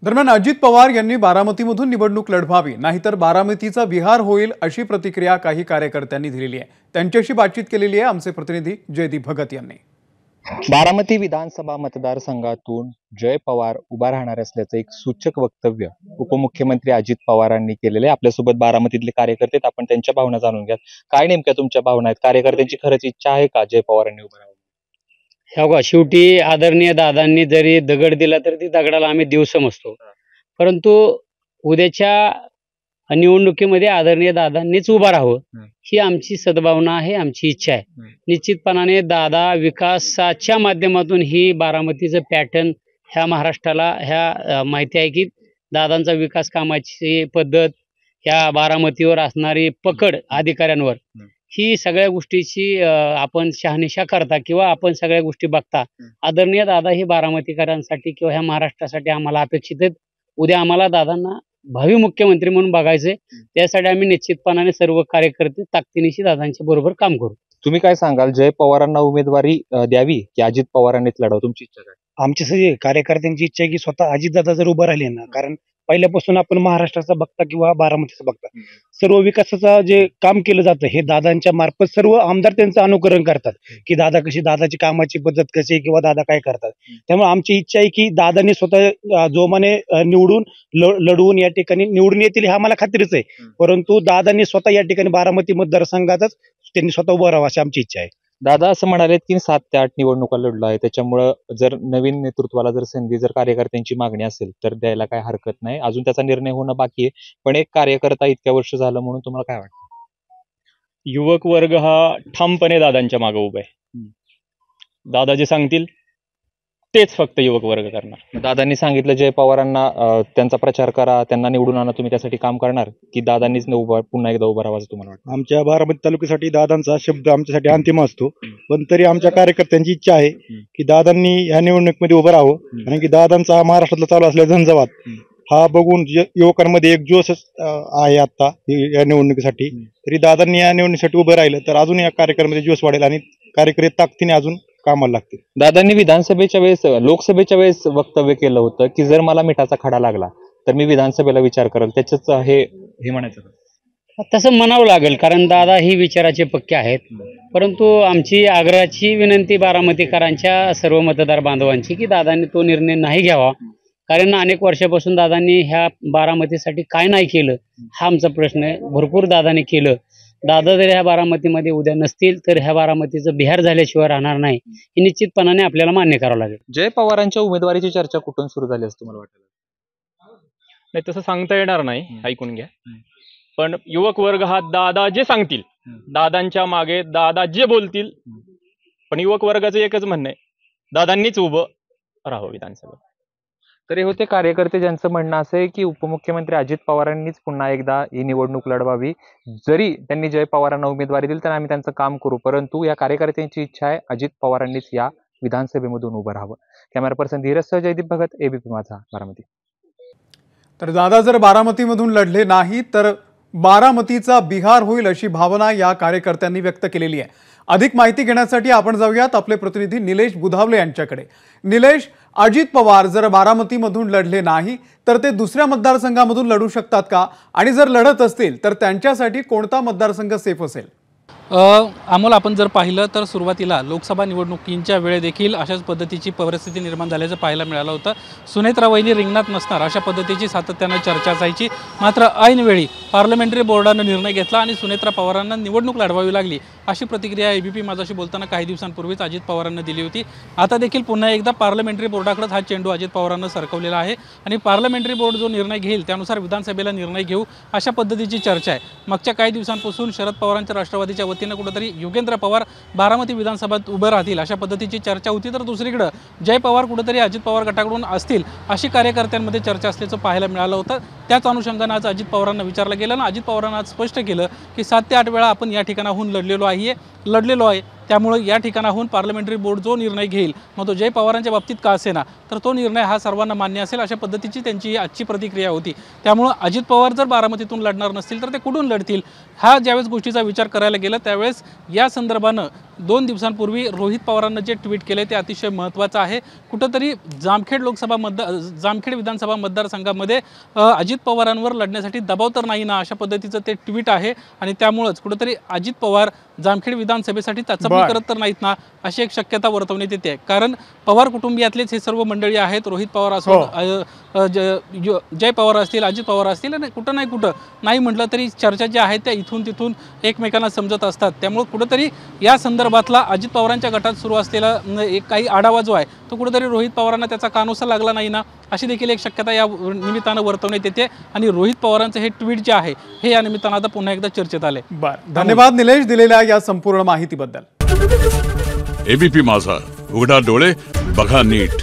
दरम्यान अजित पवार यांनी बारामतीमधून निवडणूक लढवावी, नाहीतर बारामतीचा विहार होईल अशी प्रतिक्रिया काही कार्यकर्त्यांनी दिलेली आहे। त्यांच्याशी बातचीत केलेली आहे आमचे प्रतिनिधी जयदीप भगत यांनी। बारामती विधानसभा मतदारसंघातून जय पवार उभा राहणार असल्याचं एक सूचक वक्तव्य उपमुख्यमंत्री अजित पवारांनी केलेले। आपल्यासोबत बारामतीतले कार्यकर्ते आहेत, आपण त्यांच्या भावना जाणून घ्या। काय नेमक्या तुमच्या भावना आहेत? कार्यकर्त्यांची खरंच इच्छा आहे का जय पवारांनी उभं राहावं? शेवटी आदरणीय दादांनी जरी दगड दिला तरी ती दगडाला आम्ही देव समजतो, परंतु उद्याच्या निवडणुकीमध्ये आदरणीय दादांनीच उभा राहावं ही आमची सद्भावना आहे, आमची इच्छा आहे। निश्चितपणाने दादा विकासाच्या माध्यमातून ही बारामतीचं पॅटर्न ह्या महाराष्ट्राला ह्या माहिती आहे की दादांचा विकास कामाची पद्धत, ह्या बारामतीवर असणारी पकड अधिकाऱ्यांवर, ही सगळ्या गोष्टीची आपण शहानिशा करता किंवा आपण सगळ्या गोष्टी बघता आदरणीय दादा ही बारामतीकरांसाठी किंवा ह्या महाराष्ट्रासाठी आम्हाला अपेक्षित आहेत। उद्या आम्हाला दादांना भावी मुख्यमंत्री म्हणून बघायचे, त्यासाठी आम्ही निश्चितपणाने सर्व कार्यकर्ते ताकदीनिशी दादांच्या बरोबर काम करू। तुम्ही काय सांगाल, जय पवारांना उमेदवारी द्यावी की अजित पवारांनीच लढावं? तुमची इच्छा काय? आमची सगळी कार्यकर्त्यांची इच्छा आहे की स्वतः अजितदादा जर उभं राहिले ना, कारण पहिल्यापासून आपण महाराष्ट्राचा बघता किंवा बारामतीचा बघता, सर्व विकासाचा जे काम केलं जातं हे दादांच्या मार्फत सर्व आमदार त्यांचं अनुकरण करतात की दादा कशी, दादाची कामाची पद्धत कशी किंवा दादा काय करतात। त्यामुळे आमची इच्छा आहे की दादांनी स्वतः जोमाने निवडून लढवून या ठिकाणी निवडून येतील हे आम्हाला खात्रीच आहे, परंतु दादांनी स्वतः या ठिकाणी बारामती मतदारसंघातच त्यांनी स्वतः उभं राहावं अशी आमची इच्छा आहे। दादा असं म्हणाले की 7 ते 8 निवडणुका लढलो आहे, त्याच्यामुळे जर नवीन नेतृत्वाला जर संधी, जर कार्यकर्त्यांची मागणी असेल तर द्यायला काय हरकत नाही। अजून त्याचा निर्णय होणं बाकी आहे, पण एक कार्यकर्ता इतक्या वर्ष झालं म्हणून तुम्हाला काय वाटतं? युवक वर्ग हा ठामपणे दादांच्या मागे उभा आहे। दादा जे सांगतील तेच फक्त युवक वर्ग करणार। दादांनी सांगितलं जय पवारांना त्यांचा प्रचार करा, त्यांना निवडून आणा, तुम्ही त्यासाठी काम करणार की दादांनीच पुन्हा एकदा उभं राहावं तुम्हाला वाटतं? आमच्या बारामती तालुक्यासाठी दादांचा शब्द आमच्यासाठी अंतिम असतो, पण तरी आमच्या कार्यकर्त्यांची इच्छा आहे की दादांनी ह्या निवडणुकीमध्ये उभं राहावं, कारण की दादांचा महाराष्ट्रातला चालू असलेला झंझावात हा बघून युवकांमध्ये एक जोश आहे आता या निवडणुकीसाठी। तरी दादांनी या निवडणुकीसाठी उभं राहिलं तर अजून या कार्यक्रमामध्ये जोश वाढेल आणि कार्यकर्ते ताकदीने अजून कामाला लागतील। दादांनी विधानसभेच्या वेळेस, लोकसभेच्या वेळेस वक्तव्य केलं होतं की जर मला मिठाचा खडा लागला तर मी विधानसभेला विचार करेल, त्याच हे म्हणायचं तसं म्हणावं लागेल, कारण दादा ही विचाराचे पक्के आहेत। परंतु आमची आग्रहाची विनंती बारामतीकरांच्या सर्व मतदार बांधवांची की दादांनी तो निर्णय नाही घ्यावा, कारण अनेक वर्षापासून दादांनी ह्या बारामतीसाठी काय नाही केलं हा आमचा प्रश्न आहे। भरपूर दादांनी केलं, दादा जर ह्या बारामतीमध्ये उद्या नसतील तर ह्या बारामतीचं बिहार झाल्याशिवाय राहणार नाही, हे निश्चितपणाने आपल्याला मान्य करावं लागेल। जय पवारांच्या उमेदवारीची चर्चा कुठून सुरू झाली असं तुम्हाला वाटतं? नाही, तसं सांगता येणार नाही, ऐकून घ्या। पण युवक वर्ग हा दादा जे सांगतील, दादांच्या मागे दादा जे बोलतील, पण युवक वर्गाचं एकच म्हणणं आहे, दादांनीच उभं राहावं विधानसभेत। तर हे होते कार्यकर्ते ज्यांचं म्हणणं असं आहे की उपमुख्यमंत्री अजित पवारांनीच पुन्हा एकदा ही निवडणूक लढवावी। जरी त्यांनी जय पवारांना उमेदवारी दिली तर आम्ही त्यांचं काम करू, परंतु या कार्यकर्त्यांची इच्छा आहे अजित पवारांनीच या विधानसभेमधून उभं राहावं। कॅमेरा पर्सन धीरजसह जयदीप भगत, एबीपी माझा, बारामती। तर दादा जर बारामतीमधून लढले नाही तर बारामतीचा बिहार होईल अशी भावना या कार्यकर्त्यांनी व्यक्त केलेली आहे। अधिक माहिती घेण्यासाठी आपण जाऊयात आपले प्रतिनिधी निलेश बुधावले यांच्याकडे। निलेश, अजित पवार जर बारामतीमधून लढले नाही तर ते दुसऱ्या मतदारसंघामधून लढू शकतात का, आणि जर लढत असतील तर त्यांच्यासाठी कोणता मतदारसंघ सेफ असेल? अमोल, आपण जर पाहिलं तर सुरुवातीला लोकसभा निवडणुकींच्या वेळे देखील अशाच पद्धतीची परिस्थिती निर्माण झाल्याचं पाहायला मिळालं होतं। सुनेत्रा वहिनी रिंगणात नसणार अशा पद्धतीची सातत्यानं चर्चा असायची, मात्र ऐनवेळी पार्लमेंटरी बोर्डानं निर्णय घेतला आणि सुनेत्रा पवारांना निवडणूक लढवावी लागली अशी प्रतिक्रिया एबीपी माझ्याशी बोलताना काही दिवसांपूर्वीच अजित पवारांना दिली होती। आता देखील पुन्हा एकदा पार्लमेंटरी बोर्डाकडेच हा चेंडू अजित पवारांना सरकवलेला आहे आणि पार्लमेंटरी बोर्ड जो निर्णय घेईल त्यानुसार विधानसभेला निर्णय घेऊ अशा पद्धतीची चर्चा आहे। मागच्या काही दिवसांपासून शरद पवारांच्या राष्ट्रवादीच्या वतीनं कुठेतरी योगेंद्र पवार बारामती विधानसभेत उभे राहतील अशा पद्धतीची चर्चा होती, तर दुसरीकडे जय पवार कुठेतरी अजित पवार गटाकडून असतील अशी कार्यकर्त्यांमध्ये चर्चा असल्याचं पाहायला मिळालं होतं। त्याच अनुषंगाने आज अजित पवारांना विचारलं गेलं आणि अजित पवारांना आज स्पष्ट केलं की 7 ते 8 वेळा आपण या ठिकाणाहून लढलेलो आहे, त्यामुळे या ठिकाणाहून पार्लमेंटरी बोर्ड जो निर्णय घेईल, मग तो जय पवारांच्या बाबतीत का असेना तर तो निर्णय हा सर्वांना मान्य असेल अशा पद्धतीची त्यांची आजची प्रतिक्रिया होती। त्यामुळे अजित पवार जर बारामतीतून लढणार नसतील तर ते कुठून लढतील, हा ज्यावेळेस गोष्टीचा विचार करायला गेला त्यावेळेस या संदर्भानं 2 दिवसांपूर्वी रोहित पवारांनी जे ट्विट केले ते अतिशय महत्त्वाचं आहे। कुठंतरी जामखेड विधानसभा मतदारसंघामध्ये अजित पवारांवर लढण्यासाठी दबाव तर नाही ना, अशा पद्धतीचं ते ट्विट आहे आणि त्यामुळेच कुठंतरी अजित पवार जामखेड विधानसभेसाठी चाचपणी करत तर नाहीत ना, अशी एक शक्यता वर्तवण्यात येते। कारण पवार कुटुंबियातलेच हे सर्व मंडळी आहेत, रोहित पवार असो, जय पवार असतील, अजित पवार असतील, आणि कुठं नाही म्हटलं तरी चर्चा ज्या आहेत त्या इथून तिथून एकमेकांना समजत असतात। त्यामुळे कुठंतरी या संदर्भातला अजित पवारांच्या गटात सुरू असलेला एक काही आढावा जो आहे तो कुठंतरी रोहित पवारांना त्याचा कानोसा लागला नाही ना, अशी देखील एक शक्यता या निमित्तानं वर्तवण्यात येते आणि रोहित पवारांचं हे ट्विट जे आहे हे या निमित्तानं आता पुन्हा एकदा चर्चेत आले। बरं, धन्यवाद निलेश दिलेल्या या संपूर्ण माहितीबद्दल। एबीपी माझा, उघडा डोळे बघा नीट।